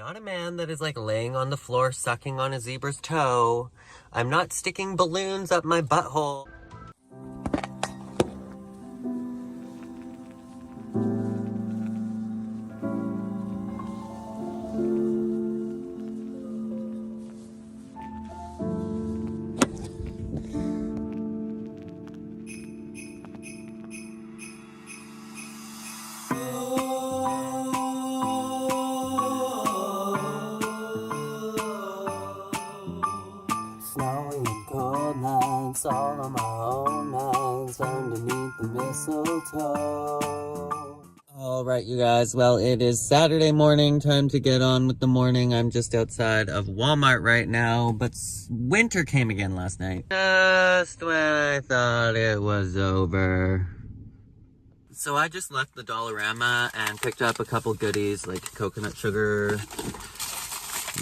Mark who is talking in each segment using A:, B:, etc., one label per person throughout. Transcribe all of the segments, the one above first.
A: not a man that is like laying on the floor sucking on a zebra's toe. I'm not sticking balloons up my butthole. Snowy and cold nights, all on my own nights, underneath the mistletoe. Alright, you guys, well, it is Saturday morning, time to get on with the morning. I'm just outside of Walmart right now, but winter came again last night. Just when I thought it was over. So I just left the Dollarama and picked up a couple goodies like coconut sugar,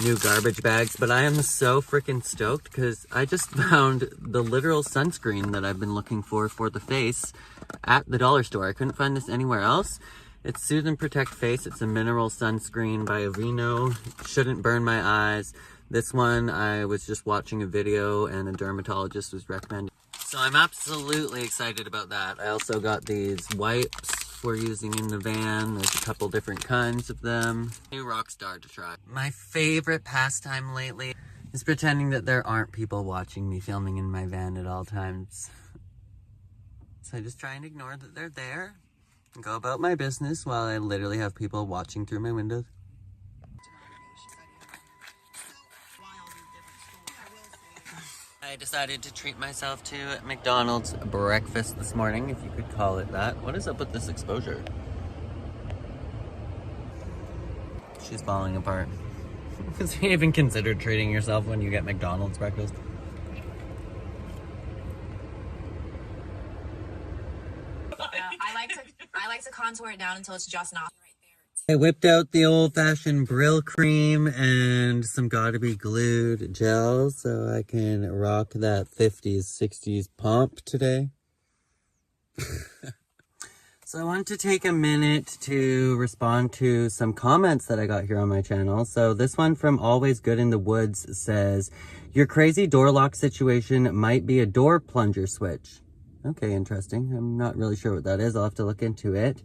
A: new garbage bags, but I am so freaking stoked because I just found the literal sunscreen that I've been looking for the face at the dollar store. I couldn't find this anywhere else. It's Soothe and Protect Face. It's a mineral sunscreen by Aveeno. Shouldn't burn my eyes. This one, I was just watching a video and a dermatologist was recommending. So I'm absolutely excited about that. I also got these wipes we're using in the van. There's a couple different kinds of them. New Rockstar to try. My favorite pastime lately is pretending that there aren't people watching me filming in my van at all times. So I just try and ignore that they're there and go about my business while I literally have people watching through my windows. I decided to treat myself to McDonald's breakfast this morning, if you could call it that. What is up with this exposure? She's falling apart. Have you even considered treating yourself when you get McDonald's breakfast?
B: I like to contour it down until it's just enough.
A: I whipped out the old-fashioned Brill cream and some Gotta Be Glued gel so I can rock that 50s, 60s pomp today. So I want to take a minute to respond to some comments that I got here on my channel. So this one from Always Good in the Woods says, your crazy door lock situation might be a door plunger switch. Okay, interesting. I'm not really sure what that is. I'll have to look into it.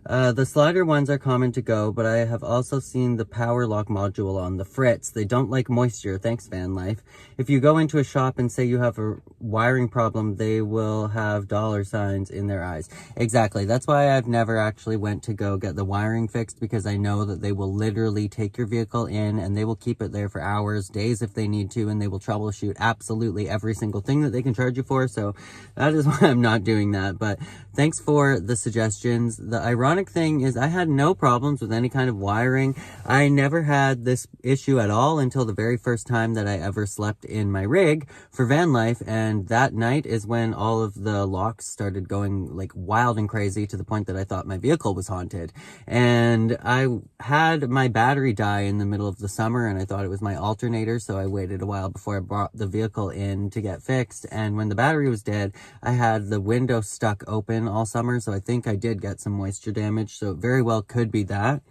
A: The slider ones are common to go, but I have also seen the power lock module on the Fritz. They don't like moisture. Thanks, van life. If you go into a shop and say you have a wiring problem, they will have dollar signs in their eyes. Exactly. That's why I've never actually went to go get the wiring fixed, because I know that they will literally take your vehicle in and they will keep it there for hours, days if they need to, and they will troubleshoot absolutely every single thing that they can charge you for. So that is why I'm not doing that. But thanks for the suggestions. The ironic thing is I had no problems with any kind of wiring. I never had this issue at all until the very first time that I ever slept in my rig for van life, and that night is when all of the locks started going like wild and crazy to the point that I thought my vehicle was haunted. And I had my battery die in the middle of the summer and I thought it was my alternator, so I waited a while before I brought the vehicle in to get fixed. And when the battery was dead, I had the window stuck open all summer, so I think I did get some moisture damage, so it very well could be that.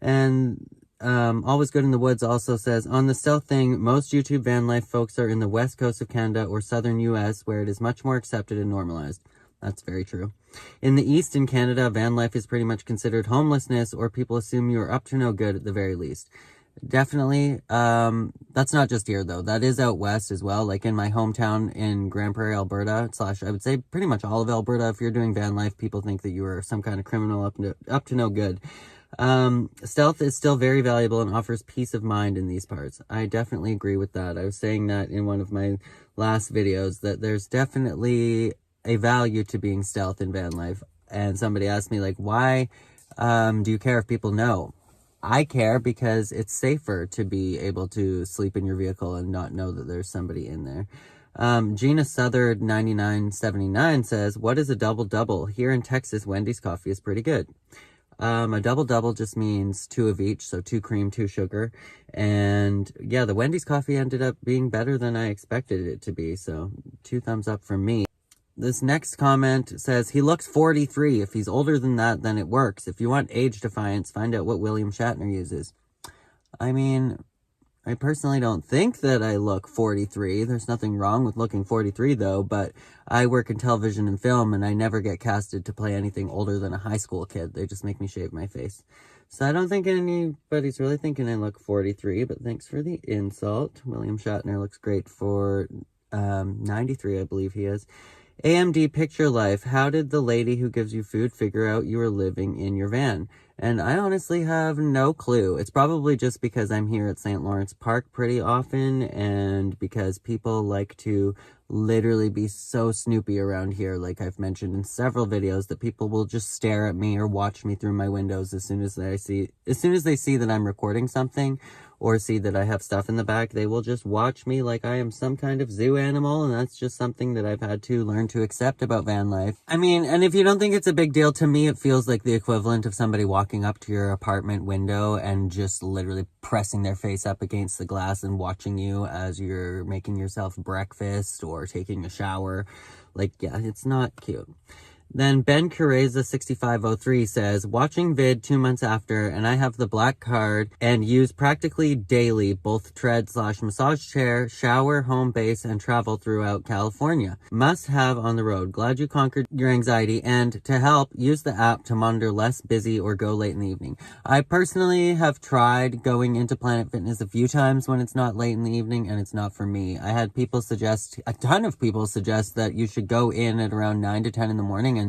A: And Always Good in the Woods also says, on the stealth thing, most YouTube van life folks are in the west coast of Canada or southern US, where it is much more accepted and normalized. That's very true. In the east in Canada, van life is pretty much considered homelessness, or people assume you are up to no good at the very least. Definitely. That's not just here though. That is out west as well. Like in my hometown in Grand Prairie, Alberta, / I would say pretty much all of Alberta. If you're doing van life, people think that you are some kind of criminal up to no good. Stealth is still very valuable and offers peace of mind in these parts. I definitely agree with that. I was saying that in one of my last videos, that there's definitely a value to being stealth in van life. And somebody asked me like, why, do you care if people know? I care because it's safer to be able to sleep in your vehicle and not know that there's somebody in there. Gina Southard 9979 says, what is a double-double? Here in Texas, Wendy's coffee is pretty good. A double-double just means 2 of each, so 2 cream, 2 sugar. And yeah, the Wendy's coffee ended up being better than I expected it to be, so 2 thumbs up from me. This next comment says, he looks 43. If he's older than that, then it works. If you want age defiance, find out what William Shatner uses. I mean, I personally don't think that I look 43. There's nothing wrong with looking 43 though, but I work in television and film and I never get casted to play anything older than a high school kid. They just make me shave my face. So I don't think anybody's really thinking I look 43, but thanks for the insult. William Shatner looks great for 93, I believe he is. AMD Picture Life, how did the lady who gives you food figure out you were living in your van? And I honestly have no clue. It's probably just because I'm here at St. Lawrence Park pretty often and because people like to literally be so snoopy around here. Like I've mentioned in several videos that people will just stare at me or watch me through my windows as soon as they see that I'm recording something or see that I have stuff in the back. They will just watch me like I am some kind of zoo animal, and that's just something that I've had to learn to accept about van life. I mean, and if you don't think it's a big deal, to me it feels like the equivalent of somebody walking up to your apartment window and just literally pressing their face up against the glass and watching you as you're making yourself breakfast or taking a shower. Like, yeah, it's not cute. Then Ben Careza 6503 says, watching vid 2 months after, and I have the black card and use practically daily both tread/massage chair, shower, home base, and travel throughout California. Must have on the road. Glad you conquered your anxiety, and to help, use the app to monitor less busy or go late in the evening. I personally have tried going into Planet Fitness a few times when it's not late in the evening, and it's not for me. I had a ton of people suggest that you should go in at around 9 to 10 in the morning, and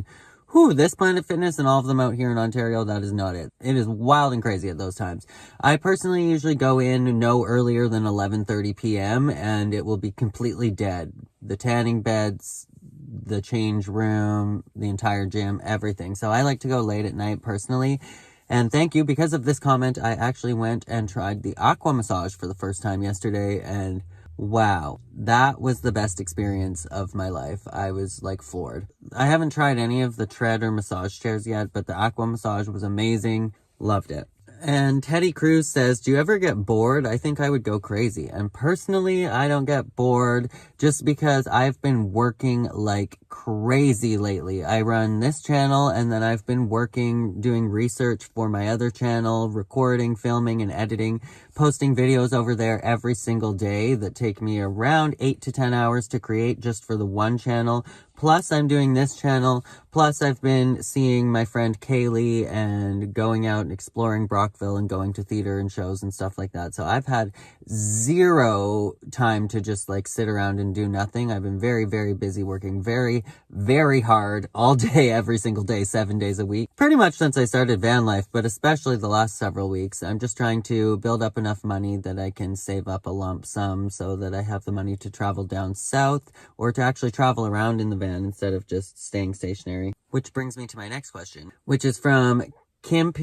A: this Planet Fitness and all of them out here in Ontario, that is not it. It is wild and crazy at those times. I personally usually go in no earlier than 11:30 p.m. and it will be completely dead. The tanning beds, the change room, the entire gym, everything. So I like to go late at night personally. And thank you, because of this comment, I actually went and tried the aqua massage for the first time yesterday, and wow, that was the best experience of my life. I was like floored. I haven't tried any of the tread or massage chairs yet, but the aqua massage was amazing. Loved it. And Teddy Cruz says, do you ever get bored? I think I would go crazy. And personally, I don't get bored just because I've been working like crazy lately. I run this channel and then I've been working, doing research for my other channel, recording, filming, and editing, posting videos over there every single day that take me around 8 to 10 hours to create just for the one channel. Plus, I'm doing this channel. Plus, I've been seeing my friend Kaylee and going out and exploring Brockville and going to theater and shows and stuff like that. So I've had zero time to just like sit around and do nothing. I've been very, very busy working very, very hard all day, every single day, 7 days a week. Pretty much since I started van life, but especially the last several weeks. I'm just trying to build up enough money that I can save up a lump sum so that I have the money to travel down south or to actually travel around in the van instead of just staying stationary. Which brings me to my next question, which is from Kim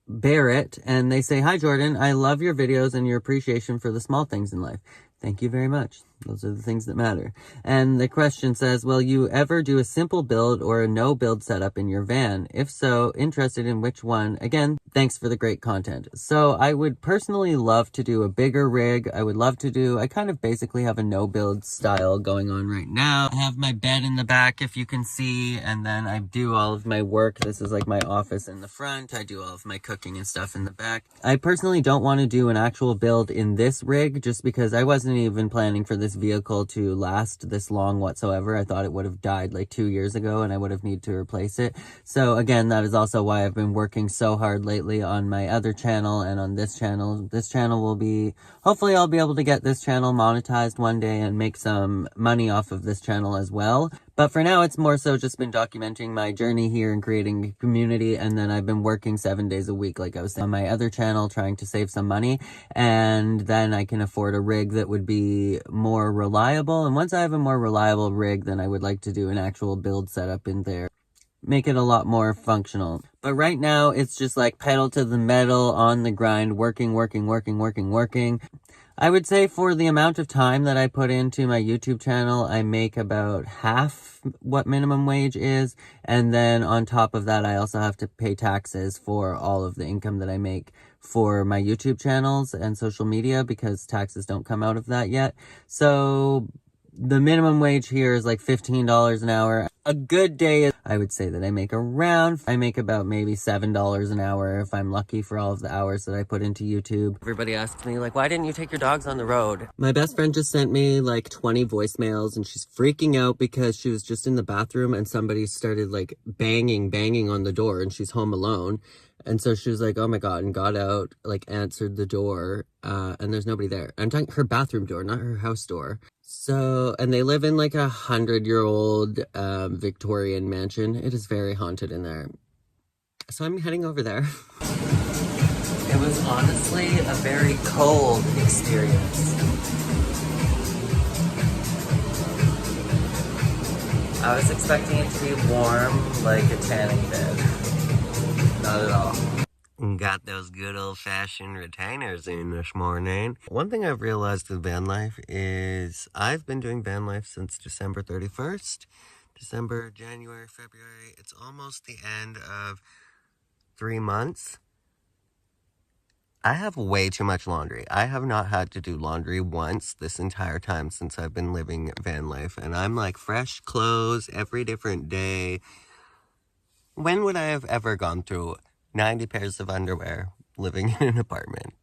A: Barrett, and they say, hi Jordan, I love your videos and your appreciation for the small things in life. Thank you very much. Those are the things that matter. And the question says, will you ever do a simple build or a no build setup in your van? If so, interested in which one? Again, thanks for the great content. So I would personally love to do a bigger rig. I kind of basically have a no build style going on right now. I have my bed in the back, if you can see, and then I do all of my work. This is like my office in the front. I do all of my cooking and stuff in the back. I personally don't want to do an actual build in this rig just because I wasn't even planning for this vehicle to last this long whatsoever. I thought it would have died like 2 years ago and I would have needed to replace it. So again, that is also why I've been working so hard lately on my other channel and on this channel. This channel will be, hopefully I'll be able to get this channel monetized one day and make some money off of this channel as well. But for now, it's more so just been documenting my journey here and creating a community. And then I've been working 7 days a week, like I was saying, on my other channel, trying to save some money. And then I can afford a rig that would be more reliable. And once I have a more reliable rig, then I would like to do an actual build setup in there. Make it a lot more functional. But right now, it's just like pedal to the metal, on the grind, working. I would say for the amount of time that I put into my YouTube channel, I make about half what minimum wage is. And then on top of that, I also have to pay taxes for all of the income that I make for my YouTube channels and social media because taxes don't come out of that yet. So the minimum wage here is like $15 an hour. A good day, I would say that I make about maybe $7 an hour if I'm lucky for all of the hours that I put into YouTube. Everybody asks me like, why didn't you take your dogs on the road? My best friend just sent me like 20 voicemails and she's freaking out because she was just in the bathroom and somebody started like banging on the door and she's home alone. And so she was like, oh my God, and got out, like answered the door, and there's nobody there. I'm talking her bathroom door, not her house door. So, and they live in like 100-year-old Victorian mansion. It is very haunted in there. So I'm heading over there. It was honestly a very cold experience. I was expecting it to be warm, like a tanning bed. Not at all. Got those good old-fashioned retainers in this morning. One thing I've realized with van life is I've been doing van life since December 31st. December, January, February. It's almost the end of 3 months. I have way too much laundry. I have not had to do laundry once this entire time since I've been living van life. And I'm like fresh clothes every different day. When would I have ever gone through 90 pairs of underwear living in an apartment?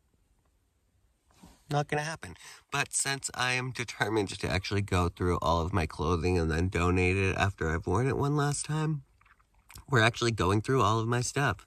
A: Not gonna happen. But since I am determined to actually go through all of my clothing and then donate it after I've worn it one last time, we're actually going through all of my stuff.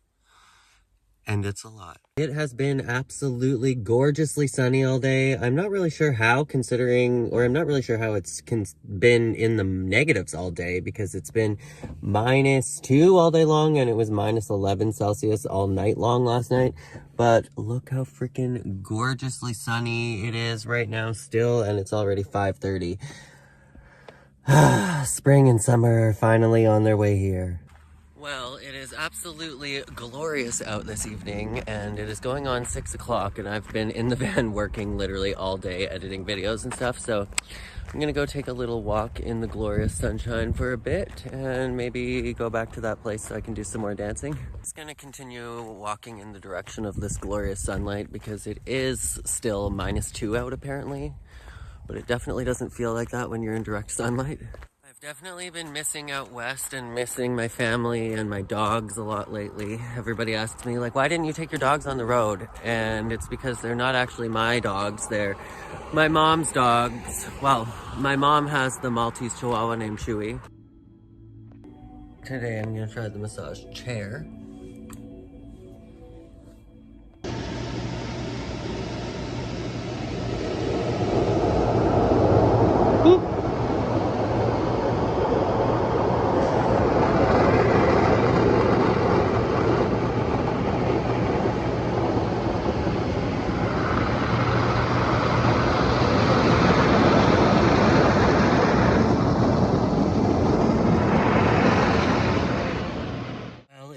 A: And it's a lot. It has been absolutely gorgeously sunny all day. I'm not really sure how it's been in the negatives all day because it's been -2 all day long and it was -11 Celsius all night long last night. But look how freaking gorgeously sunny it is right now still, and it's already 5:30. Spring and summer are finally on their way here. Well, it is absolutely glorious out this evening, and it is going on 6 o'clock, and I've been in the van working literally all day editing videos and stuff, so I'm gonna go take a little walk in the glorious sunshine for a bit, and maybe go back to that place so I can do some more dancing. I'm just gonna continue walking in the direction of this glorious sunlight because it is still -2 out apparently, but it definitely doesn't feel like that when you're in direct sunlight. Definitely been missing out west and missing my family and my dogs a lot lately. Everybody asks me like, why didn't you take your dogs on the road? And it's because they're not actually my dogs, they're my mom's dogs. Well, my mom has the Maltese Chihuahua named Chewy. Today I'm gonna try the massage chair.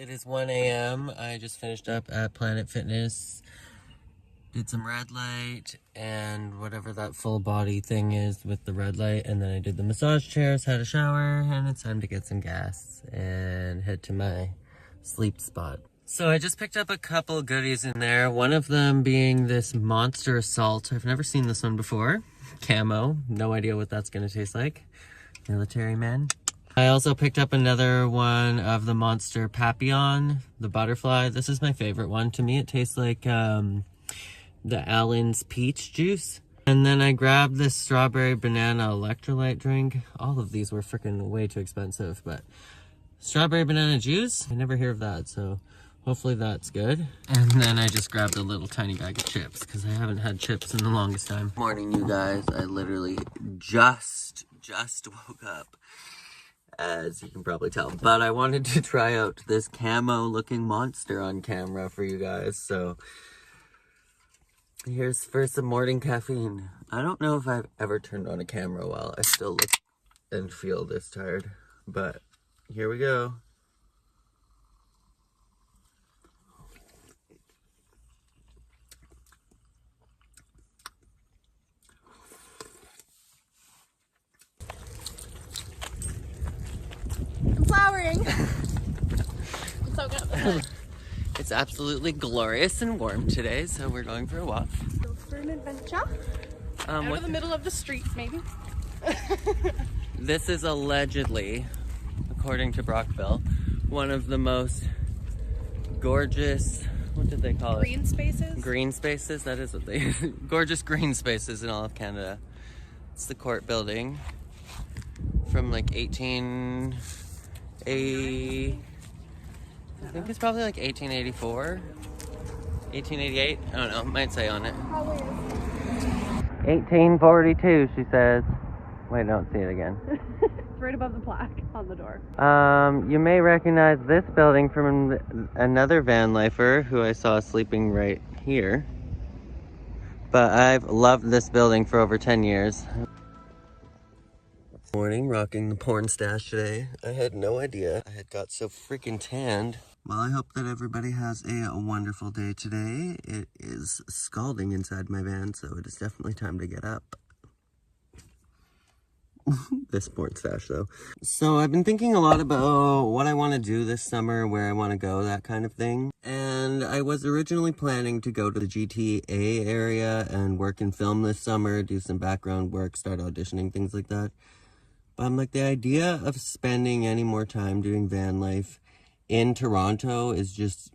A: It's 1 a.m. I just finished up at Planet Fitness, did some red light and whatever that full body thing is with the red light, and then I did the massage chairs, had a shower, and it's time to get some gas and head to my sleep spot. So I just picked up a couple goodies in there, one of them being this Monster Assault. I've never seen this one before. Camo, no idea what that's gonna taste like. Military man. I also picked up another one of the Monster Papillon, the butterfly. This is my favorite one. To me, it tastes like the Allen's peach juice. And then I grabbed this strawberry banana electrolyte drink. All of these were freaking way too expensive, but strawberry banana juice? I never hear of that, so hopefully that's good. And then I just grabbed a little tiny bag of chips because I haven't had chips in the longest time. Morning, you guys. I literally just woke up, as you can probably tell, but I wanted to try out this camo looking monster on camera for you guys, so here's for some morning caffeine. I don't know if I've ever turned on a camera while I still look and feel this tired, but here we go.
C: Flowering. It's so good.
A: It's absolutely glorious and warm today, so we're going for a walk.
C: Go for an adventure. Out of the middle of the street, maybe.
A: This is allegedly, according to Brockville, one of the most gorgeous, what did they call it?
C: Green spaces?
A: Green spaces, that is what they, gorgeous green spaces in all of Canada. It's the court building from like 1880, I think it's probably like 1884, 1888, I don't know, might say on it.
C: Probably is.
A: 1842, she says. Wait, don't see it again.
C: It's right above the plaque on the door.
A: You may recognize this building from another van lifer who I saw sleeping right here. But I've loved this building for over 10 years. Morning, rocking the porn stash today. I had no idea I had got so freaking tanned. Well, I hope that everybody has a wonderful day today. It is scalding inside my van, so it is definitely time to get up. This porn stash though. So I've been thinking a lot about what I want to do this summer, where I want to go, that kind of thing. And I was originally planning to go to the GTA area and work in film this summer, do some background work, start auditioning, things like that. But I'm like, the idea of spending any more time doing van life in Toronto is just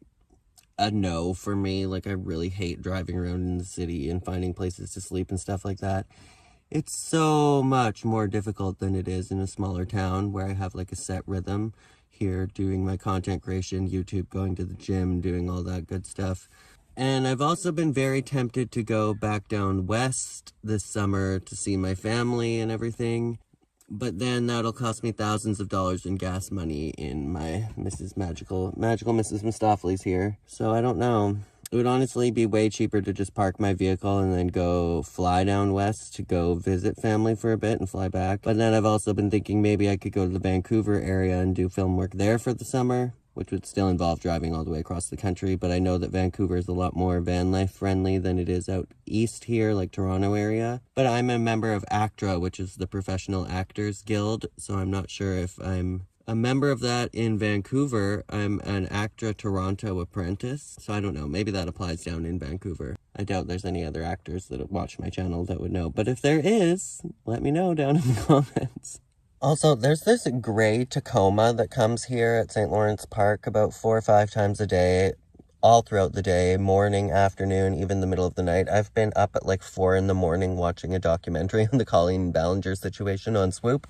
A: a no for me. Like, I really hate driving around in the city and finding places to sleep and stuff like that. It's so much more difficult than it is in a smaller town where I have like a set rhythm here, doing my content creation, YouTube, going to the gym, doing all that good stuff. And I've also been very tempted to go back down west this summer to see my family and everything. But then that'll cost me thousands of dollars in gas money in my magical Mrs. Mistopheles here. So I don't know. It would honestly be way cheaper to just park my vehicle and then go fly down west to go visit family for a bit and fly back. But then I've also been thinking maybe I could go to the Vancouver area and do film work there for the summer, which would still involve driving all the way across the country. But I know that Vancouver is a lot more van life friendly than it is out east here, like Toronto area. But I'm a member of ACTRA, which is the Professional Actors Guild, so I'm not sure if I'm a member of that in Vancouver. I'm an ACTRA Toronto apprentice, so I don't know, maybe that applies down in Vancouver. I doubt there's any other actors that watch my channel that would know, but if there is, let me know down in the comments. Also, there's this gray Tacoma that comes here at St. Lawrence Park about 4 or 5 times a day, all throughout the day, morning, afternoon, even the middle of the night. I've been up at like 4 in the morning watching a documentary on the Colleen Ballinger situation on Swoop,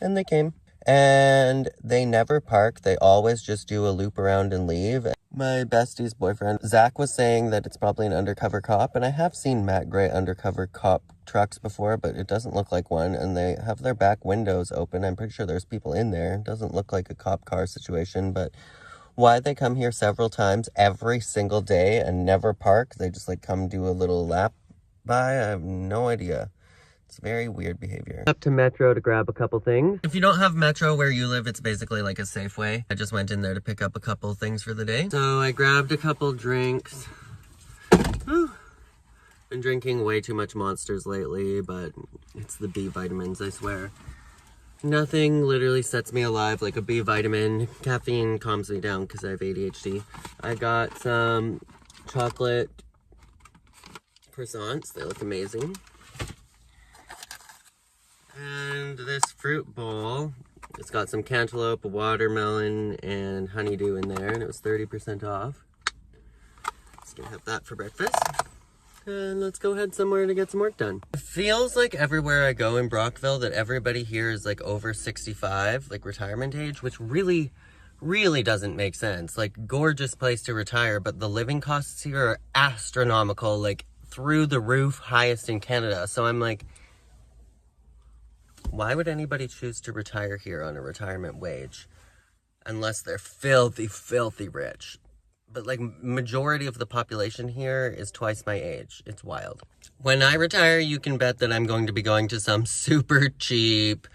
A: and they came. And they never park. They always just do a loop around and leave. My bestie's boyfriend, Zach, was saying that it's probably an undercover cop. And I have seen Matt Gray undercover cop trucks before, but it doesn't look like one. And they have their back windows open. I'm pretty sure there's people in there. It doesn't look like a cop car situation. But why they come here several times every single day and never park, they just like come do a little lap by, I have no idea. It's very weird behavior. Up to Metro to grab a couple things. If you don't have Metro where you live, it's basically like a Safeway. I just went in there to pick up a couple things for the day. So I grabbed a couple drinks. Whew. Been drinking way too much Monsters lately, but it's the B vitamins, I swear. Nothing literally sets me alive like a B vitamin. Caffeine calms me down because I have ADHD. I got some chocolate croissants. They look amazing. And this fruit bowl, it's got some cantaloupe, watermelon, and honeydew in there, and it was 30% off. Just gonna have that for breakfast. And let's go head somewhere to get some work done. It feels like everywhere I go in Brockville that everybody here is like over 65, like retirement age, which really doesn't make sense. Like, gorgeous place to retire, but the living costs here are astronomical, like through the roof, highest in Canada. So I'm like, why would anybody choose to retire here on a retirement wage unless they're filthy, filthy rich? But like, majority of the population here is twice my age. It's wild. When I retire, you can bet that I'm going to be going to some super cheap,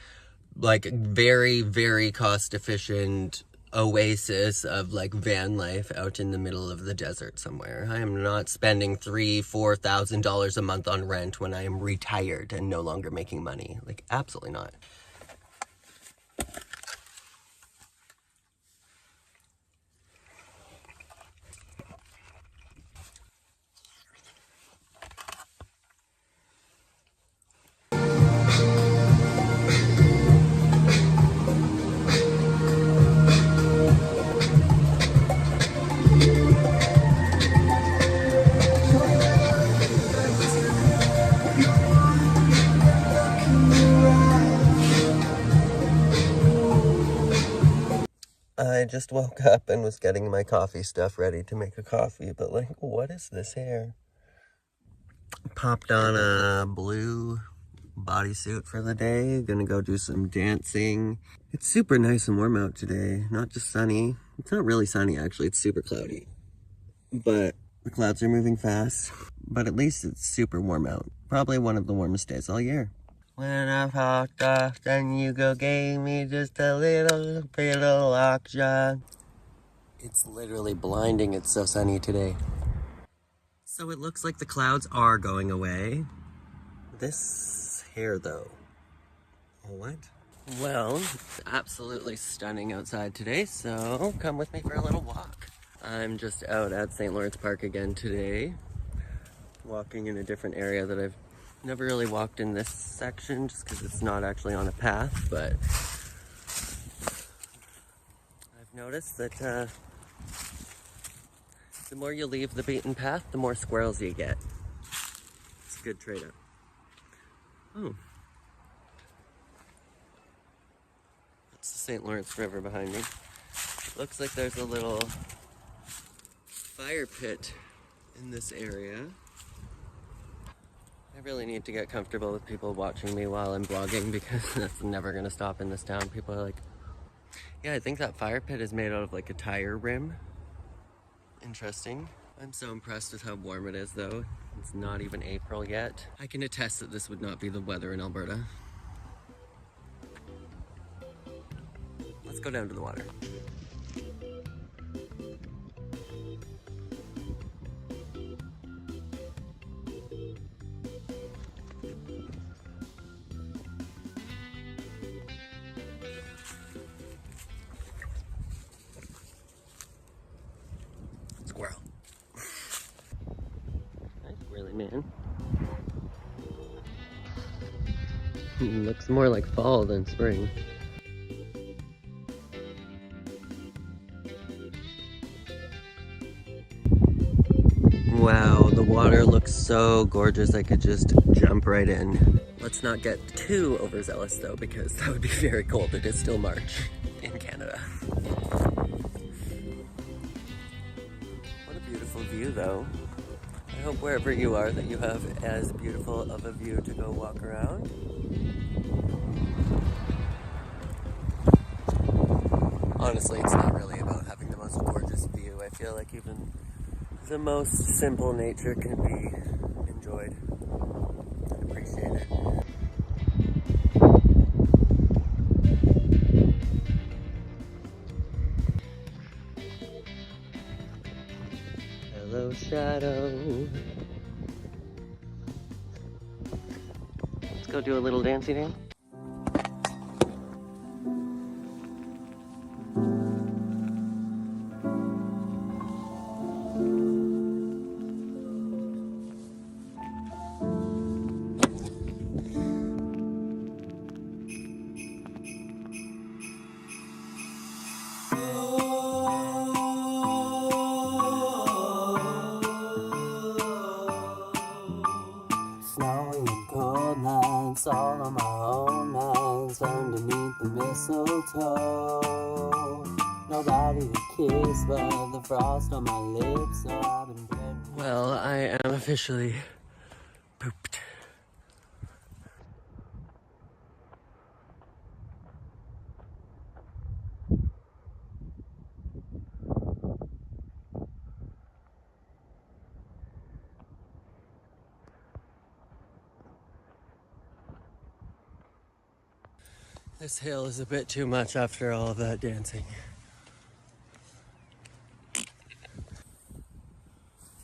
A: like very, very cost efficient oasis of like van life out in the middle of the desert somewhere. I am not spending $3,000-$4,000 a month on rent when I am retired and no longer making money. Like, absolutely not. I just woke up and was getting my coffee stuff ready to make a coffee, but like, what is this hair? Popped on a blue bodysuit for the day. Gonna go do some dancing. It's super nice and warm out today, not just sunny. It's not really sunny actually, it's super cloudy. But the clouds are moving fast, but at least it's super warm out. Probably one of the warmest days all year. When I popped off, then you go gave me just a little bit of lockjaw. It's literally blinding, it's so sunny today. So it looks like the clouds are going away. This hair though, what? Well, it's absolutely stunning outside today, so come with me for a little walk. I'm just out at St. Lawrence Park again today, walking in a different area that I've never really walked in this section just because it's not actually on a path, but I've noticed that the more you leave the beaten path, the more squirrels you get. It's a good trade-off. Oh. That's the St. Lawrence River behind me. Looks like there's a little fire pit in this area. I really need to get comfortable with people watching me while I'm vlogging because that's never gonna stop in this town. People are like, yeah, I think that fire pit is made out of like a tire rim. Interesting. I'm so impressed with how warm it is though. It's not even April yet. I can attest that this would not be the weather in Alberta. Let's go down to the water. Squirrel. Nice squirrely man. Looks more like fall than spring. Wow, the water looks so gorgeous I could just jump right in. Let's not get too overzealous though, because that would be very cold. It is still March in Canada. What a beautiful view though. I hope wherever you are that you have as beautiful of a view to go walk around. Honestly, it's not really about having the most gorgeous view. I feel like even the most simple nature can be enjoyed. I appreciate it. Hello, shadow. Let's go do a little dancey dance. Snowy cold nights, all on my own nights, underneath the mistletoe. Nobody to kiss but the frost on my lips, so I've been dreading. Well, I am officially pooped. This hill is a bit too much after all of that dancing.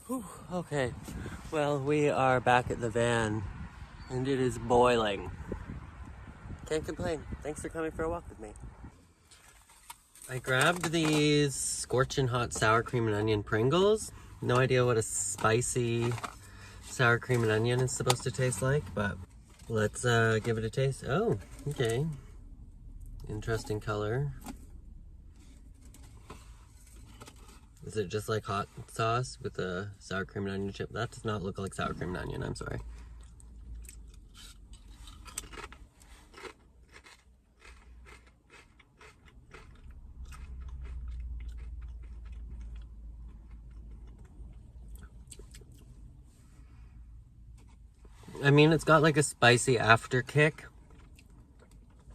A: Whew, okay, well, we are back at the van and it is boiling. Can't complain. Thanks for coming for a walk with me. I grabbed these scorching hot sour cream and onion Pringles. No idea what a spicy sour cream and onion is supposed to taste like, but let's give it a taste. Oh, okay. Interesting color. Is it just like hot sauce with a sour cream and onion chip? That does not look like sour cream and onion, I'm sorry. I mean, it's got like a spicy after kick.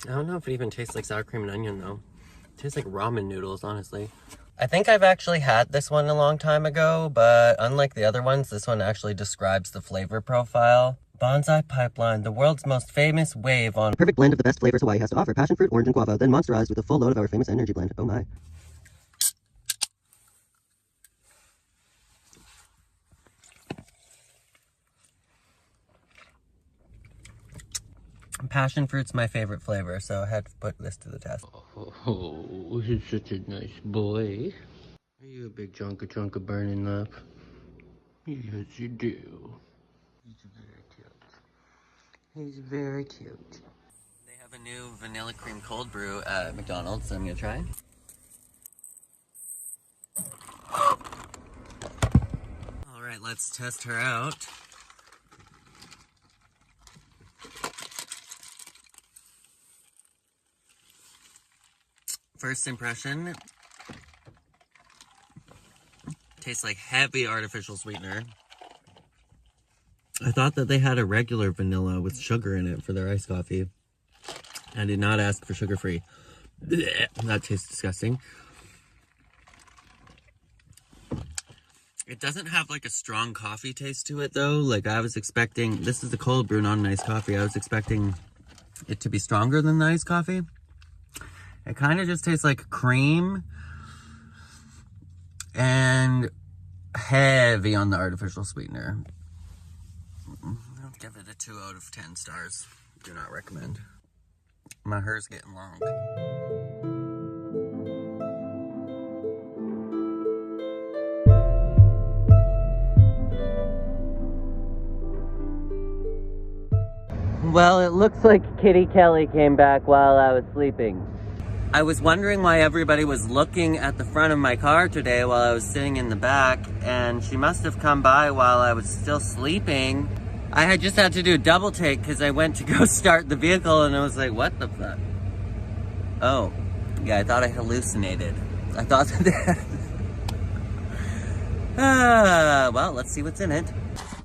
A: I don't know if it even tastes like sour cream and onion though. It tastes like ramen noodles, honestly. I think I've actually had this one a long time ago, but unlike the other ones, this one actually describes the flavor profile. Bonsai Pipeline, the world's most famous wave on... Perfect blend of the best flavors Hawaii has to offer. Passion fruit, orange, and guava, then monsterized with a full load of our famous energy blend. Oh my. Passion fruit's my favorite flavor, so I had to put this to the test. Oh, he's such a nice boy. Are you a big chunka burning up? Yes, you do. He's very cute. He's very cute. They have a new vanilla cream cold brew at McDonald's, so I'm gonna try. All right, let's test her out. First impression, tastes like heavy artificial sweetener. I thought that they had a regular vanilla with sugar in it for their iced coffee. I did not ask for sugar-free. That tastes disgusting. It doesn't have like a strong coffee taste to it though. Like I was expecting, this is a cold brew, not an iced coffee. I was expecting it to be stronger than the iced coffee. It kind of just tastes like cream and heavy on the artificial sweetener. I'll give it a 2 out of 10 stars. Do not recommend. My hair's getting long. Well, it looks like Kitty Kelly came back while I was sleeping. I was wondering why everybody was looking at the front of my car today while I was sitting in the back, and she must have come by while I was still sleeping. I had just had to do a double take because I went to go start the vehicle and I was like, what the fuck? Oh, yeah, I thought I hallucinated. I thought that... well, let's see what's in it.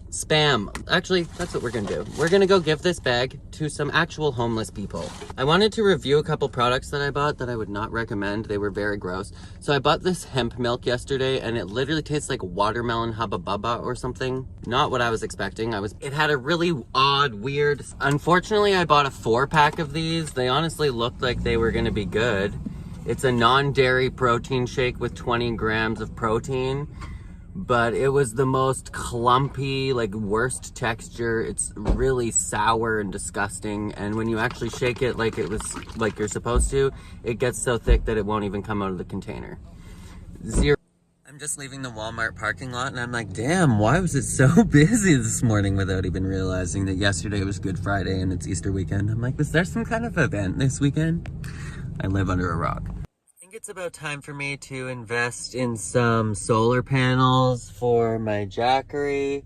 A: Spam. Actually, that's what we're gonna do. We're gonna go give this bag to some actual homeless people. I wanted to review a couple products that I bought that I would not recommend. They were very gross. So I bought this hemp milk yesterday and it literally tastes like watermelon hubba bubba or something. Not what I was expecting. It had a really odd, weird... Unfortunately, I bought a 4-pack of these. They honestly looked like they were gonna be good. It's a non-dairy protein shake with 20 grams of protein. But it was the most clumpy, like worst texture. It's really sour and disgusting. And when you actually shake it like it was, like you're supposed to, it gets so thick that it won't even come out of the container. Zero. I'm just leaving the Walmart parking lot and I'm like, damn, why was it so busy this morning without even realizing that yesterday was Good Friday and it's Easter weekend. I'm like, was there some kind of event this weekend? I live under a rock. I think it's about time for me to invest in some solar panels for my Jackery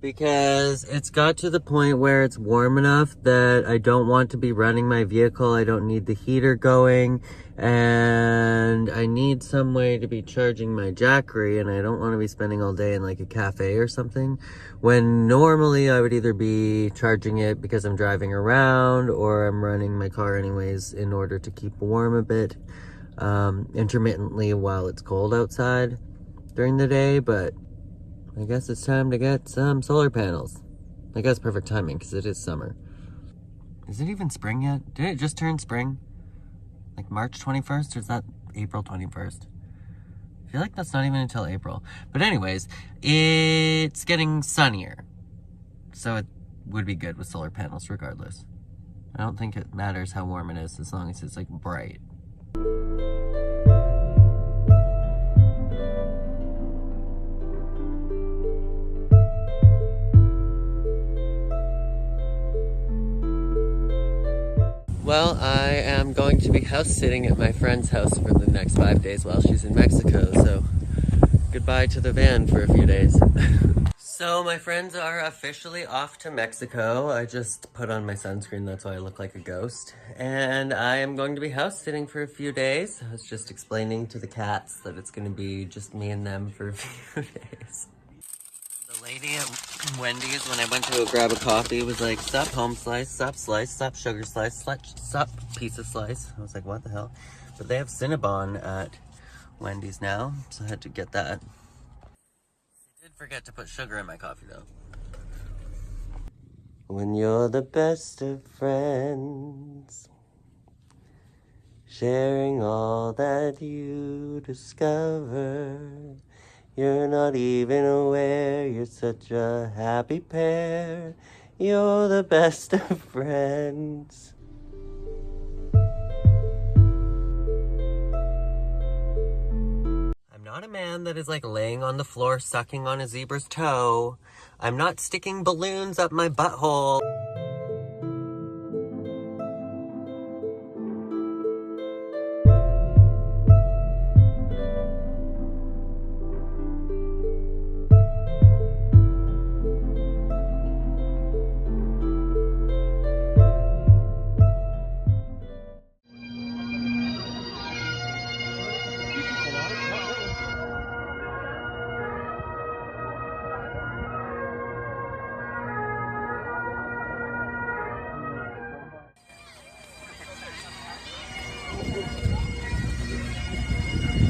A: because it's got to the point where it's warm enough that I don't want to be running my vehicle. I don't need the heater going and I need some way to be charging my Jackery, and I don't want to be spending all day in like a cafe or something when normally I would either be charging it because I'm driving around or I'm running my car anyways in order to keep warm a bit. Intermittently while it's cold outside during the day, but I guess it's time to get some solar panels. I guess perfect timing because it is summer. Is it even spring yet? Did it just turn spring? Like March 21st or is that April 21st? I feel like that's not even until April. But anyways, it's getting sunnier. So it would be good with solar panels regardless. I don't think it matters how warm it is as long as it's like bright. Well, I am going to be house sitting at my friend's house for the next 5 days while she's in Mexico, so goodbye to the van for a few days. So my friends are officially off to Mexico. I just put on my sunscreen, that's why I look like a ghost. And I am going to be house sitting for a few days. I was just explaining to the cats that it's going to be just me and them for a few days. The Lady at Wendy's, when I went to grab a coffee, was like, sup home slice, sup sugar slice, sup pizza slice. I was like, what the hell? But they have Cinnabon at Wendy's now, so I had to get that. I did forget to put sugar in my coffee though. When you're the best of friends, sharing all that you discover, you're not even aware you're such a happy pair. You're the best of friends. I'm not a man that is like laying on the floor sucking on a zebra's toe. I'm not sticking balloons up my butthole.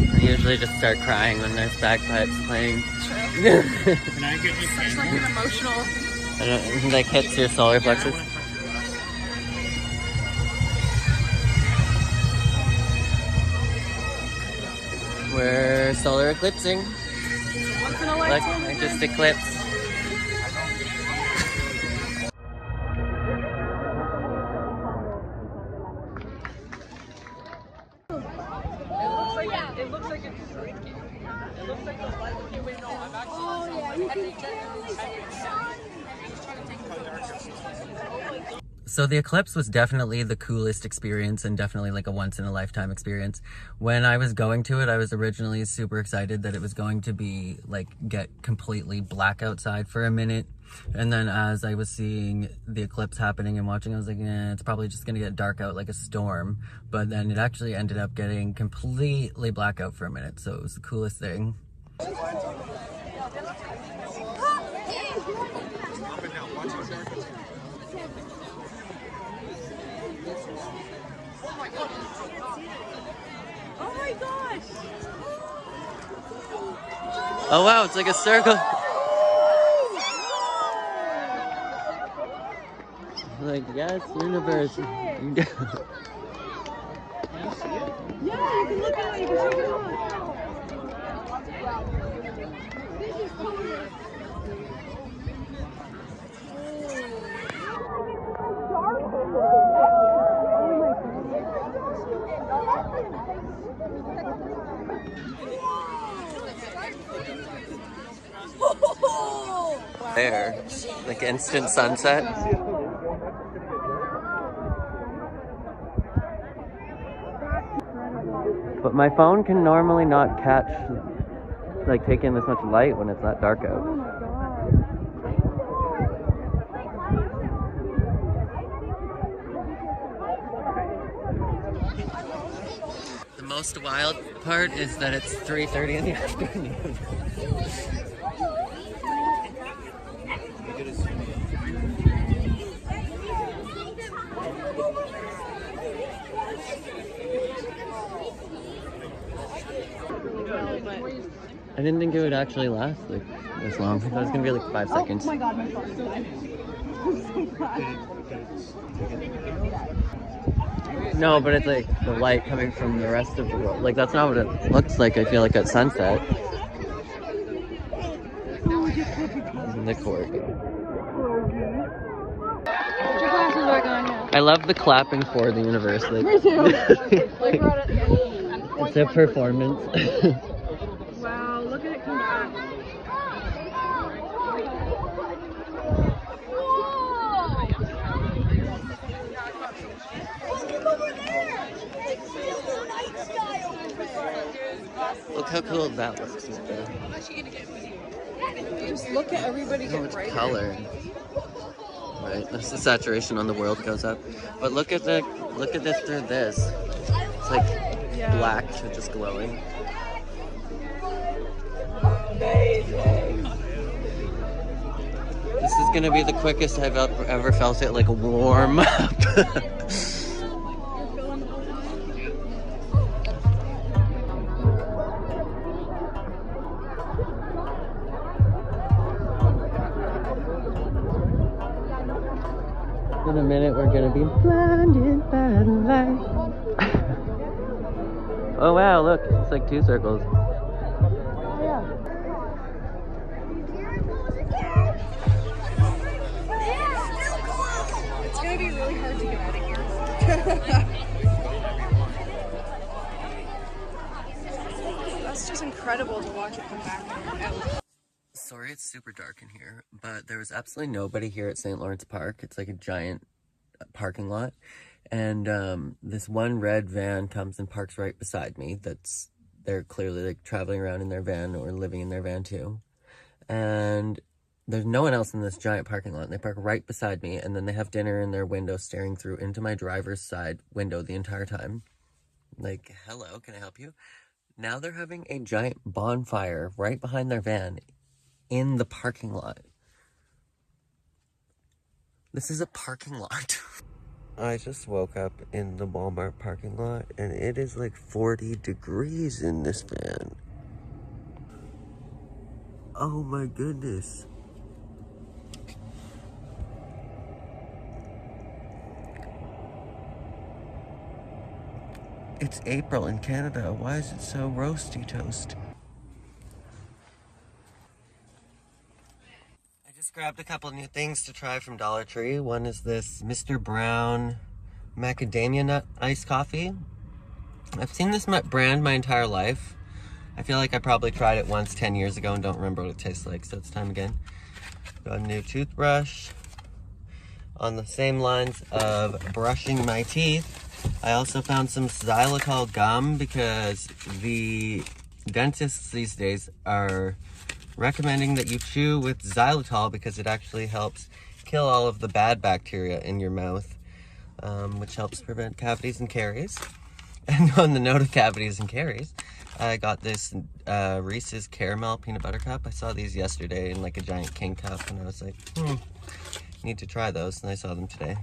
A: I usually just start crying when there's bagpipes playing.
C: Can I get you such like an emotional?
A: It like hits your solar plexus. We're solar eclipsing.
C: Once in a
A: Like,
C: lifetime.
A: I just eclipsed.
C: It looks like it's shrinking. It looks like the light. Okay, wait, no, I'm actually. Oh yeah, you can literally see the sun.
A: So the eclipse was definitely the coolest experience and definitely like a once in a lifetime experience. When I was going to it, I was originally super excited that it was going to be like get completely black outside for a minute. And then as I was seeing the eclipse happening and watching, I was like, it's probably just gonna get dark out like a storm. But then it actually ended up getting completely black out for a minute. So it was the coolest thing.
C: Oh my gosh!
A: Oh wow, it's like a circle. Like, yes, universe.
C: Yeah, you can look at it. You can take it on.
A: There, like instant sunset. But my phone can normally not catch, like take in this much light when it's that dark out.
C: Oh my god.
A: The most wild part is that it's 3:30 in the afternoon. I didn't think it would actually last like this long. I thought it was gonna be like 5 seconds.
C: Oh my god, my phone's died. I'm so glad.
A: No, but it's like the light coming from the rest of the world. Like that's not what it looks like, I feel like, at sunset. In the court.
C: Put your glasses back on, yeah.
A: I love the clapping for the universe. Like,
C: Me too. Like we're at
A: it's a performance.
C: Wow, look at it come back.
A: Look how cool that looks.
C: Just look at everybody
A: So
C: get
A: much
C: brighter.
A: color. Right, that's the saturation on the world goes up. But look at this through this. It's like black to just glowing. This is gonna be the quickest I've ever felt it like warm up. In a minute, we're gonna be blinded by the light. Oh wow, look, it's like 2 circles.
C: It's gonna be really hard to get out of here. That's just incredible to watch it come back out.
A: Sorry it's super dark in here, but there was absolutely nobody here at St. Lawrence Park. It's like a giant parking lot. And this one red van comes and parks right beside me. They're clearly like traveling around in their van or living in their van too. And there's no one else in this giant parking lot. And they park right beside me, and then they have dinner in their window staring through into my driver's side window the entire time. Like, hello, can I help you? Now they're having a giant bonfire right behind their van in the parking lot. This is a parking lot. I just woke up in the Walmart parking lot, and it is like 40 degrees in this van. Oh my goodness. It's April in Canada. Why is it so roasty toast? I just grabbed a couple new things to try from Dollar Tree. One is this Mr. Brown macadamia nut iced coffee. I've seen this brand my entire life. I feel like I probably tried it once 10 years ago and don't remember what it tastes like, so it's time again. Got a new toothbrush. On the same lines of brushing my teeth, I also found some xylitol gum because the dentists these days are recommending that you chew with xylitol because it actually helps kill all of the bad bacteria in your mouth, which helps prevent cavities and caries. And on the note of cavities and caries, I got this Reese's Caramel Peanut Butter Cup. I saw these yesterday in like a giant king cup, and I was like, need to try those, and I saw them today.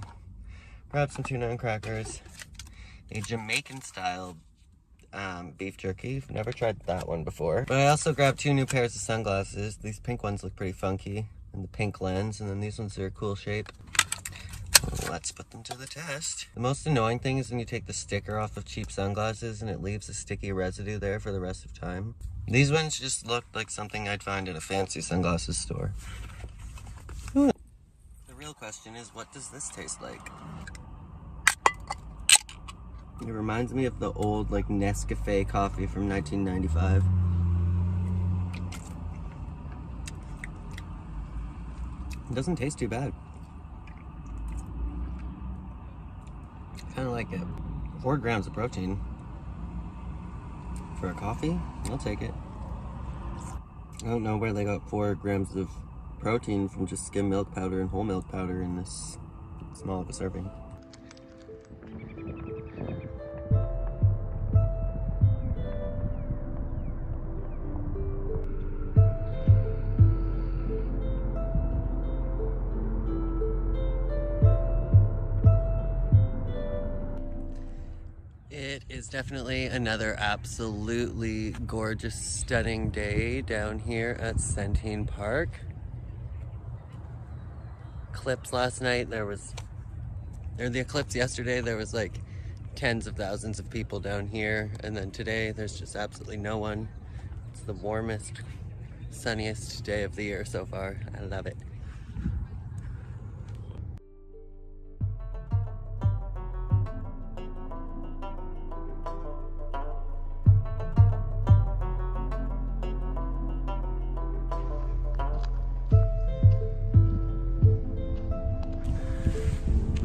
A: Grabbed some tuna and crackers. A Jamaican style beef jerky. I've never tried that one before. But I also grabbed 2 new pairs of sunglasses. These pink ones look pretty funky, and the pink lens, and then these ones are a cool shape. Let's put them to the test. The most annoying thing is when you take the sticker off of cheap sunglasses and it leaves a sticky residue there for the rest of time. These ones just looked like something I'd find in a fancy sunglasses store. The real question is, what does this taste like? It reminds me of the old like Nescafe coffee from 1995. It doesn't taste too bad. Kind of like it. 4 grams of protein for a coffee. I'll take it. I don't know where they got 4 grams of protein from just skim milk powder and whole milk powder in this small of a serving. It is definitely another absolutely gorgeous, stunning day down here at Centene Park. Eclipse last night, the eclipse yesterday, there was like tens of thousands of people down here, and then today there's just absolutely no one. It's the warmest, sunniest day of the year so far. I love it.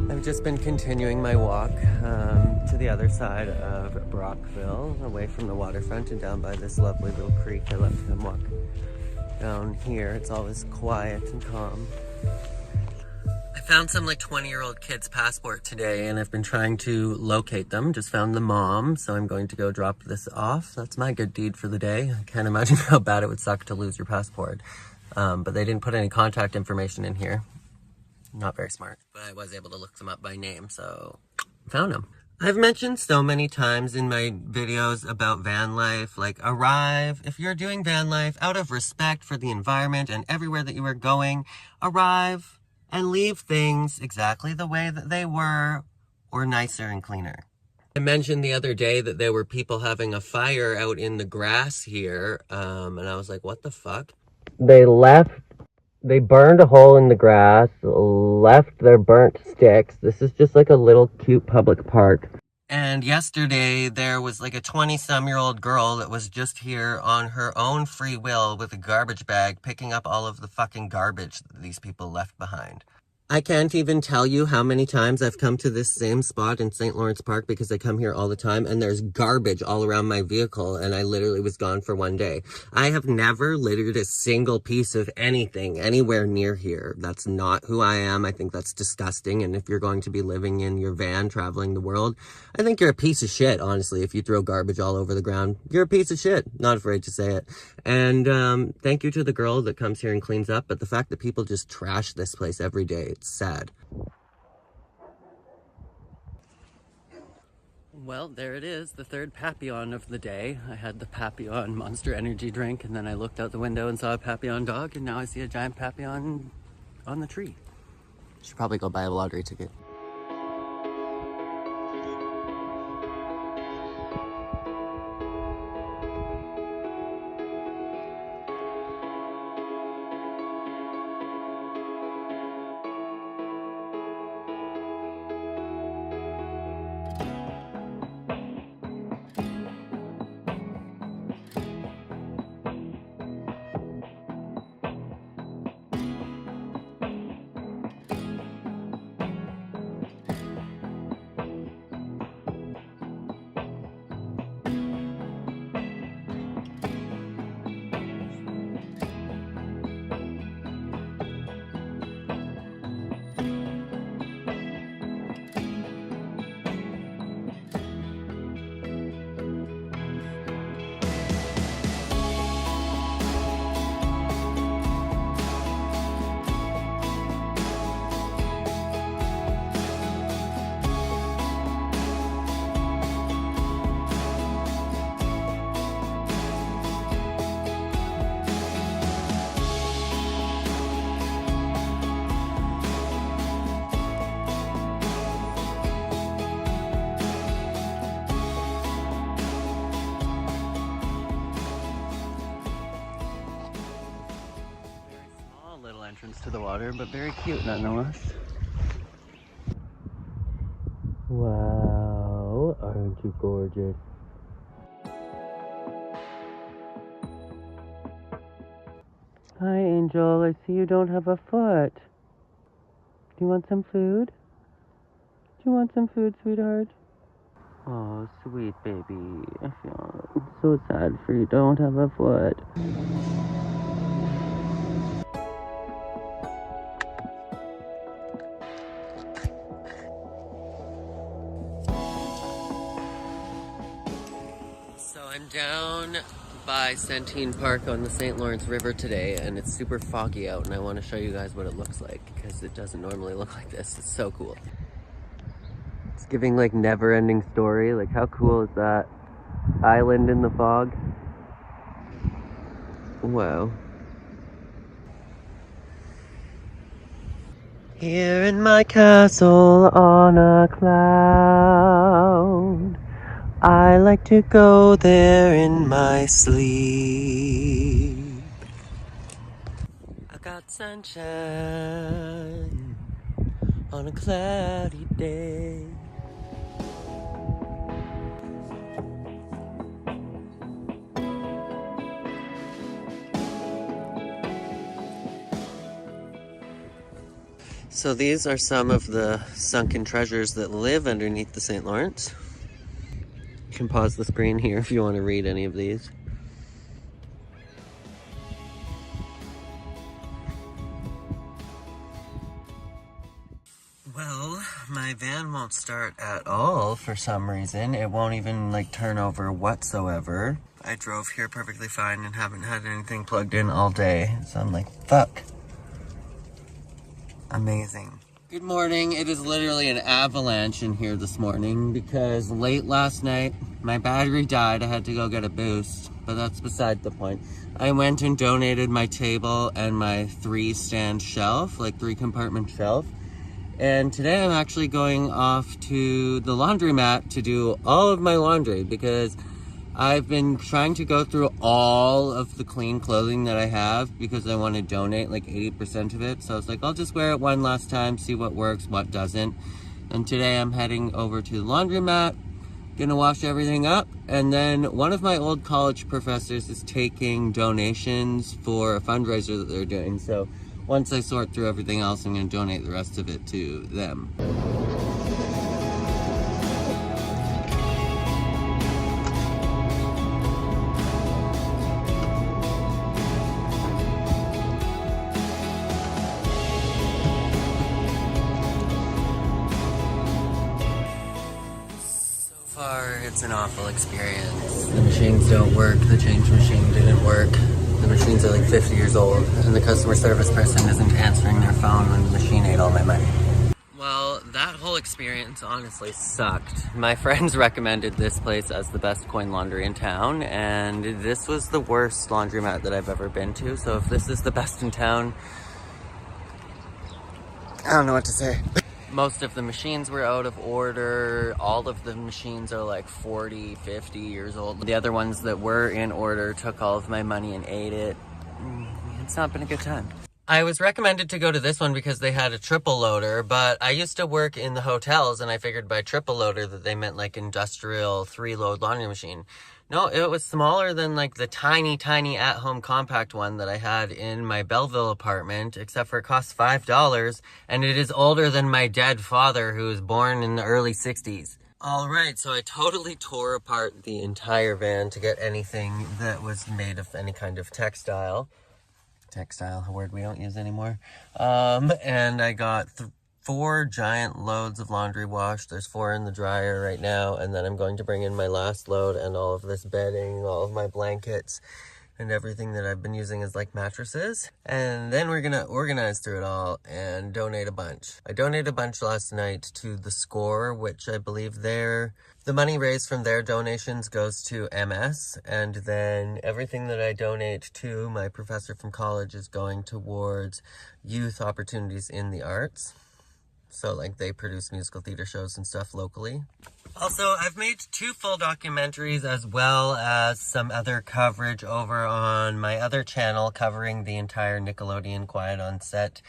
A: I've just been continuing my walk to the other side of Brockville, away from the waterfront and down by this lovely little creek. I love to come walk down here. It's always quiet and calm. I found some like 20-year-old kid's passport today, and I've been trying to locate them. Just found the mom, so I'm going to go drop this off. That's my good deed for the day. I can't imagine how bad it would suck to lose your passport. But they didn't put any contact information in here. Not very smart, but I was able to look them up by name, so found them. I've mentioned so many times in my videos about van life, like arrive. If you're doing van life out of respect for the environment and everywhere that you are going, arrive and leave things exactly the way that they were or nicer and cleaner. I mentioned the other day that there were people having a fire out in the grass here, and I was like, what the fuck? They burned a hole in the grass, left their burnt sticks. This is just like a little cute public park. And yesterday there was like a 20-some-year-old girl that was just here on her own free will with a garbage bag picking up all of the fucking garbage that these people left behind. I can't even tell you how many times I've come to this same spot in St. Lawrence Park because I come here all the time and there's garbage all around my vehicle and I literally was gone for one day. I have never littered a single piece of anything anywhere near here. That's not who I am. I think that's disgusting. And if you're going to be living in your van traveling the world, I think you're a piece of shit, honestly. If you throw garbage all over the ground, you're a piece of shit. Not afraid to say it. And thank you to the girl that comes here and cleans up. But the fact that people just trash this place every day, it's sad. Well, there it is, the third Papillon of the day. I had the Papillon Monster Energy drink, and then I looked out the window and saw a Papillon dog, and now I see a giant Papillon on the tree. Should probably go buy a lottery ticket. Entrance to the water, but very cute nonetheless. Wow, aren't you gorgeous? Hi, Angel. I see you don't have a foot. Do you want some food? Do you want some food, sweetheart? Oh, sweet baby. I feel so sad for you don't have a foot. I'm down by Centene Park on the St. Lawrence River today, and it's super foggy out, and I want to show you guys what it looks like because it doesn't normally look like this. It's so cool. It's giving like never-ending story. Like, how cool is that? Island in the fog. Wow. Here in my castle on a cloud, I like to go there in my sleep. I got sunshine on a cloudy day. So these are some of the sunken treasures that live underneath the St. Lawrence. You can pause the screen here if you want to read any of these. Well, my van won't start at all for some reason. It won't even like turn over whatsoever. I drove here perfectly fine and haven't had anything plugged in all day. So I'm like, fuck. Amazing. Good morning. It is literally an avalanche in here this morning because late last night, my battery died. I had to go get a boost, but that's beside the point. I went and donated my table and my 3-stand shelf, like 3-compartment shelf. And today I'm actually going off to the laundromat to do all of my laundry because I've been trying to go through all of the clean clothing that I have because I want to donate like 80% of it. So I was like, I'll just wear it one last time, see what works, what doesn't. And today I'm heading over to the laundromat, gonna wash everything up. And then one of my old college professors is taking donations for a fundraiser that they're doing. So once I sort through everything else, I'm gonna donate the rest of it to them. It's an awful experience. The machines don't work. The change machine didn't work. The machines are like 50 years old, and the customer service person isn't answering their phone when the machine ate all my money. Well, that whole experience honestly sucked. My friends recommended this place as the best coin laundry in town, and this was the worst laundromat that I've ever been to. So if this is the best in town, I don't know what to say. Most of the machines were out of order. All of the machines are like 40, 50 years old. The other ones that were in order took all of my money and ate it. It's not been a good time. I was recommended to go to this one because they had a triple loader, but I used to work in the hotels and I figured by triple loader that they meant like industrial 3-load laundry machine. No, it was smaller than like the tiny at-home compact one that I had in my Belleville apartment, except for it costs $5, and it is older than my dead father who was born in the early 60s. All right, so I totally tore apart the entire van to get anything that was made of any kind of textile. Textile, a word we don't use anymore. And I got 4 giant loads of laundry wash. There's 4 in the dryer right now, and then I'm going to bring in my last load and all of this bedding, all of my blankets, and everything that I've been using as like mattresses. And then we're gonna organize through it all and donate a bunch. I donated a bunch last night to The Score, which I believe the money raised from their donations goes to MS, and then everything that I donate to my professor from college is going towards youth opportunities in the arts. So like they produce musical theater shows and stuff locally. Also, I've made 2 full documentaries as well as some other coverage over on my other channel covering the entire Nickelodeon Quiet on Set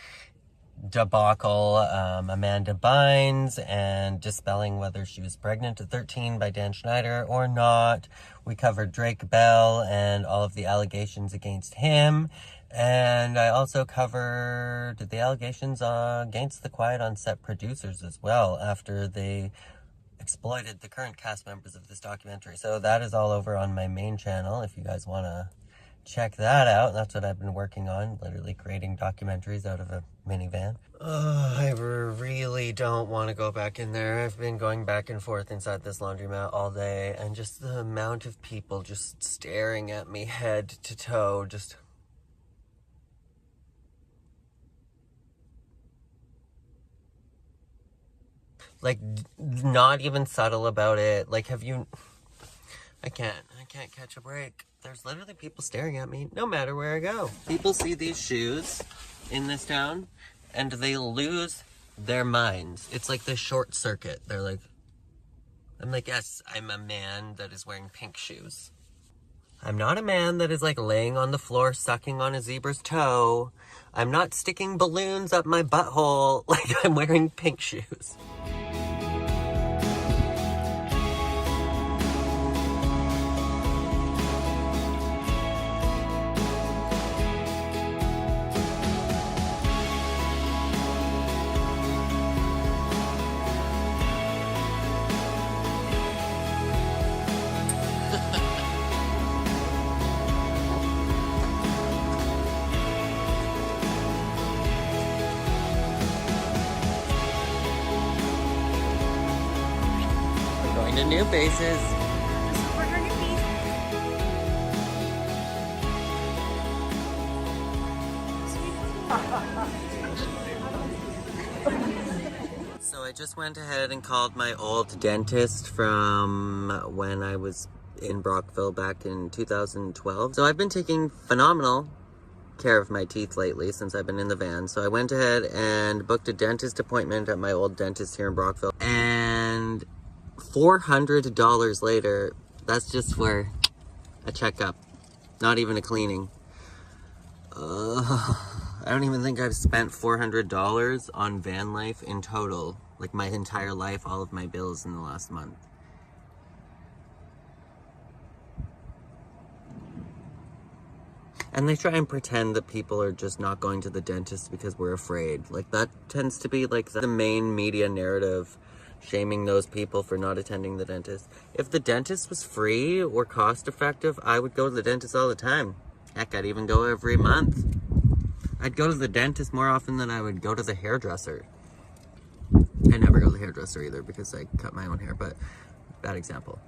A: debacle, Amanda Bynes, and dispelling whether she was pregnant at 13 by Dan Schneider or not. We covered Drake Bell and all of the allegations against him. And I also covered the allegations against the Quiet on Set producers as well after they exploited the current cast members of this documentary. So that is all over on my main channel if you guys want to check that out. That's what I've been working on, literally creating documentaries out of a minivan. I really don't want to go back in there. I've been going back and forth inside this laundromat all day, and just the amount of people just staring at me head to toe, just... like, not even subtle about it. Like, have you... I can't catch a break. There's literally people staring at me no matter where I go. People see these shoes in this town and they lose their minds. It's like the short circuit. They're like, I'm like, yes, I'm a man that is wearing pink shoes. I'm not a man that is like laying on the floor sucking on a zebra's toe. I'm not sticking balloons up my butthole. Like, I'm wearing pink shoes. New faces.
C: Just for her new piece.
A: I just went ahead and called my old dentist from when I was in Brockville back in 2012. So I've been taking phenomenal care of my teeth lately since I've been in the van. So I went ahead and booked a dentist appointment at my old dentist here in Brockville. And $400 later, that's just for a checkup, not even a cleaning. I don't even think I've spent $400 on van life in total, like my entire life, all of my bills in the last month. And they try and pretend that people are just not going to the dentist because we're afraid. Like, that tends to be like the main media narrative, shaming those people for not attending the dentist. If the dentist was free or cost effective, I would go to the dentist all the time. Heck, I'd even go every month. I'd go to the dentist more often than I would go to the hairdresser. I never go to the hairdresser either because I cut my own hair, but bad example.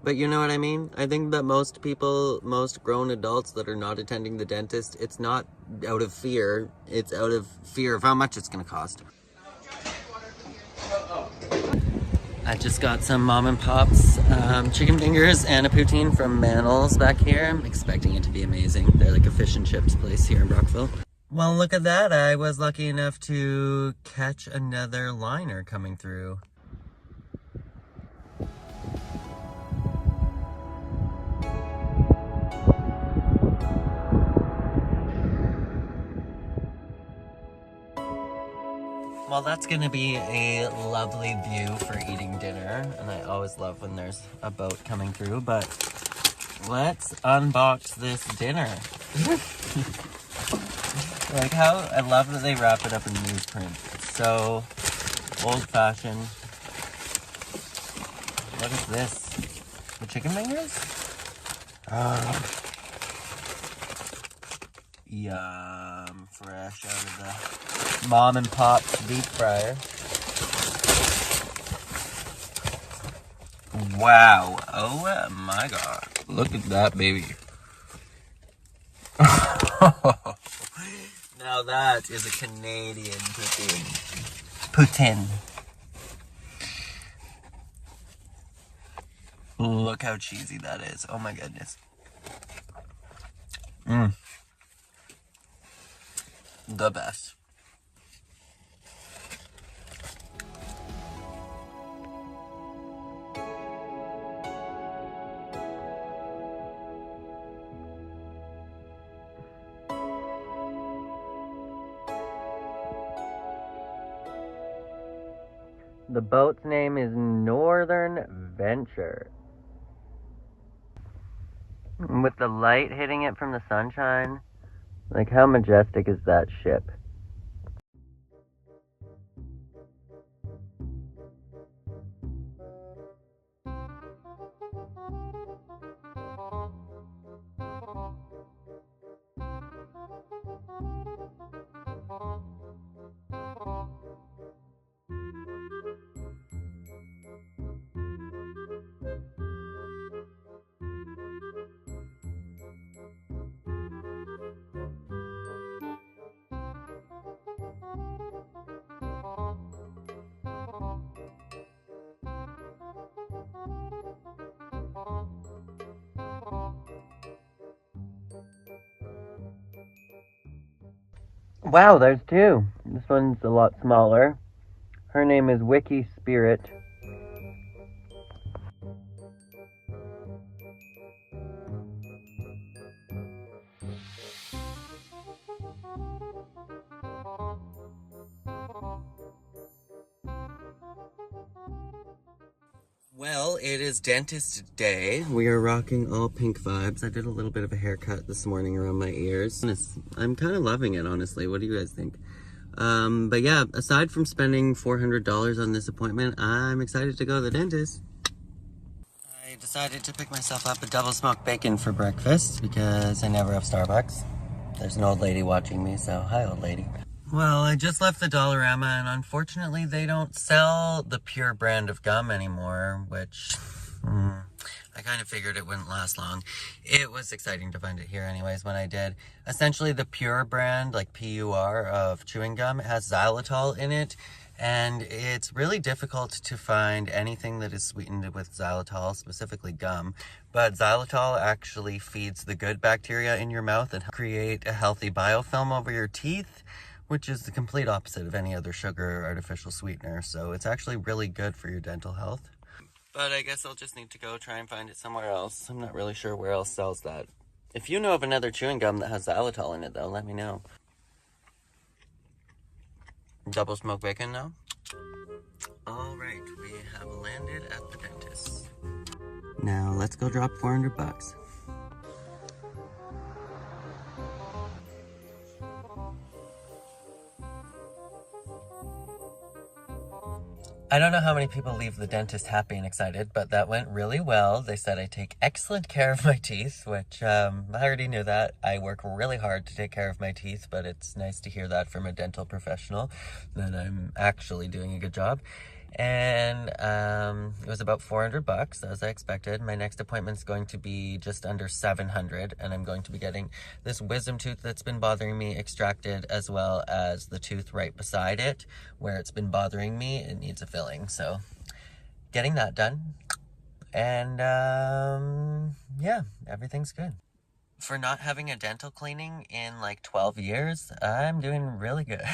A: But you know what I mean? I think that most people, most grown adults that are not attending the dentist, it's not out of fear. It's out of fear of how much it's gonna cost. I just got some mom and pop's chicken fingers and a poutine from Manel's back here. I'm expecting it to be amazing. They're like a fish and chips place here in Brockville. Well, look at that. I was lucky enough to catch another liner coming through. Well, that's gonna be a lovely view for eating dinner, and I always love when there's a boat coming through, but let's unbox this dinner. Like how, I love that they wrap it up in newsprint. It's so old-fashioned. What is this? The chicken fingers? Yum, fresh out of the mom and pop's deep fryer. Wow, oh my god. Look at that baby. Now that is a Canadian poutine. Poutine. Look how cheesy that is. Oh my goodness. The best. The boat's name is Northern Venture. With the light hitting it from the sunshine, like how majestic is that ship? Wow, there's two. This one's a lot smaller. Her name is Wiki Spirit. Well, it is dentist day. We are rocking all pink vibes. I did a little bit of a haircut this morning around my ears. I'm kind of loving it, honestly. What do you guys think? But yeah, aside from spending $400 on this appointment, I'm excited to go to the dentist. I decided to pick myself up a double smoked bacon for breakfast because I never have Starbucks. There's an old lady watching me, so hi, old lady. Well, I just left the Dollarama, and unfortunately they don't sell the Pure brand of gum anymore, which I kind of figured it wouldn't last long. It was exciting to find it here anyways when I did. Essentially the Pure brand, like P-U-R, of chewing gum, it has xylitol in it. And it's really difficult to find anything that is sweetened with xylitol, specifically gum. But xylitol actually feeds the good bacteria in your mouth and create a healthy biofilm over your teeth, which is the complete opposite of any other sugar or artificial sweetener. So it's actually really good for your dental health. But I guess I'll just need to go try and find it somewhere else. I'm not really sure where else sells that. If you know of another chewing gum that has xylitol in it, though, let me know. Double smoked bacon now? Alright, we have landed at the dentist. Now, let's go drop 400 bucks. I don't know how many people leave the dentist happy and excited, but that went really well. They said I take excellent care of my teeth, which I already knew that. I work really hard to take care of my teeth, but it's nice to hear that from a dental professional, that I'm actually doing a good job. And it was about 400 bucks, as I expected. My next appointment's going to be just under 700, and I'm going to be getting this wisdom tooth that's been bothering me extracted, as well as the tooth right beside it, where it's been bothering me. It needs a filling, so getting that done. And yeah, everything's good. For not having a dental cleaning in like 12 years, I'm doing really good.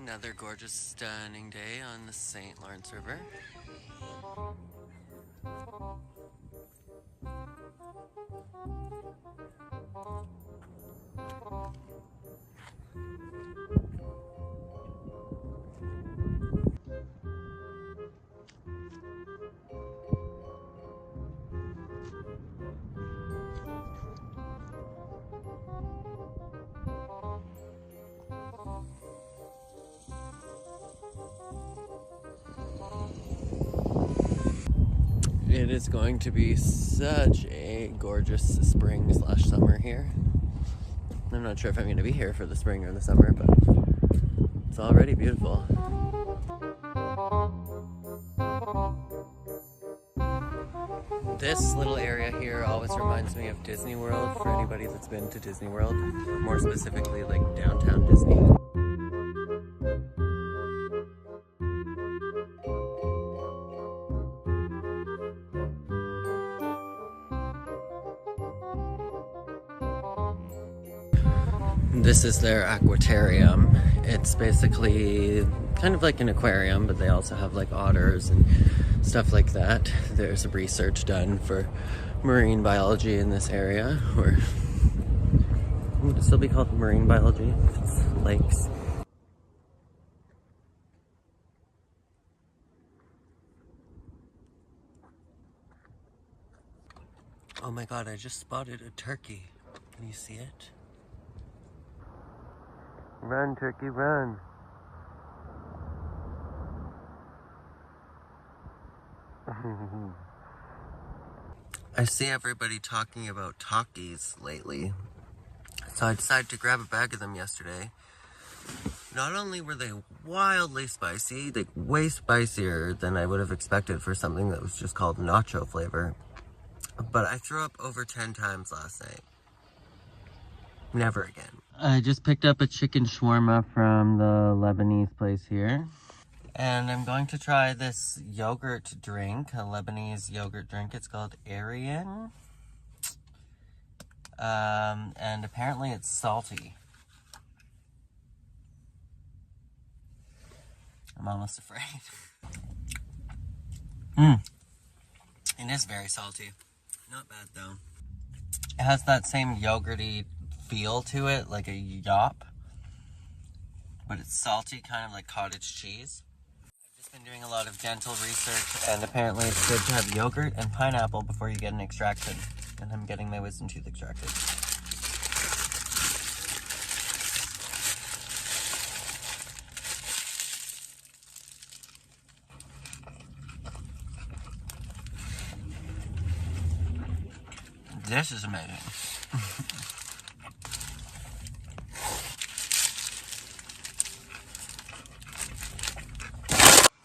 A: Another gorgeous, stunning day on the St. Lawrence River. It is going to be such a gorgeous spring/summer here. I'm not sure if I'm going to be here for the spring or the summer, but it's already beautiful. This little area here always reminds me of Disney World, for anybody that's been to Disney World, more specifically like downtown Disney. This is their aquatarium. It's basically kind of like an aquarium, but they also have like otters and stuff like that. There's research done for marine biology in this area, or would it still be called marine biology? It's lakes. Oh my god, I just spotted a turkey. Can you see it? Run, turkey, run. I see everybody talking about Takis lately, so I decided to grab a bag of them yesterday. Not only were they wildly spicy, like way spicier than I would have expected for something that was just called nacho flavor, but I threw up over 10 times last night. Never again. I just picked up a chicken shawarma from the Lebanese place here. And I'm going to try this yogurt drink, a Lebanese yogurt drink. It's called Arian. And apparently it's salty. I'm almost afraid. It is very salty. Not bad though. It has that same yogurty feel to it, like a yop, but it's salty, kind of like cottage cheese. I've just been doing a lot of dental research, and apparently it's good to have yogurt and pineapple before you get an extraction, and I'm getting my wisdom tooth extracted. This is amazing.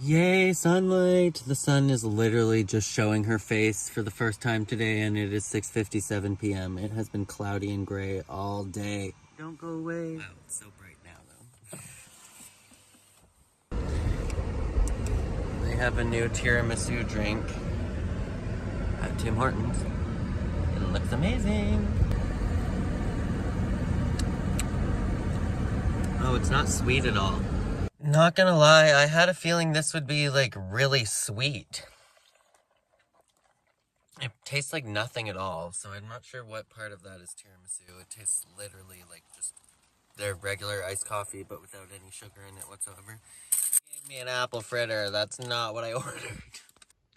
A: Yay, sunlight! The sun is literally just showing her face for the first time today, and it is 6:57 p.m. It has been cloudy and gray all day. Don't go away. Wow, it's so bright now, though. They have a new tiramisu drink at Tim Hortons. It looks amazing. Oh, it's not sweet at all. Not gonna lie, I had a feeling this would be like really sweet. It tastes like nothing at all, so I'm not sure what part of that is tiramisu. It tastes literally like just their regular iced coffee, but without any sugar in it whatsoever. Gave me an apple fritter. That's not what I ordered.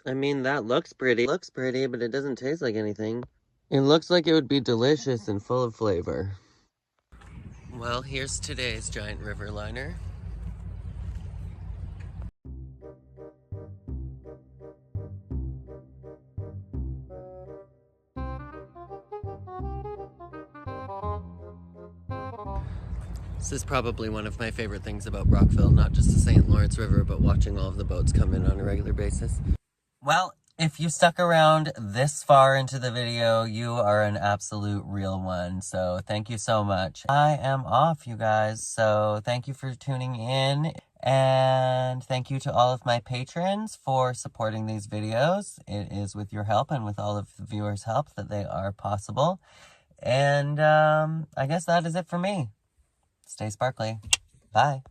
A: I mean, that looks pretty. It looks pretty, but it doesn't taste like anything. It looks like it would be delicious and full of flavor. Well, here's today's giant river liner. This is probably one of my favorite things about Brockville, not just the St. Lawrence River, but watching all of the boats come in on a regular basis. Well, if you stuck around this far into the video, you are an absolute real one. So thank you so much. I am off, you guys. So thank you for tuning in. And thank you to all of my patrons for supporting these videos. It is with your help and with all of the viewers' help that they are possible. And I guess that is it for me. Stay sparkly. Bye.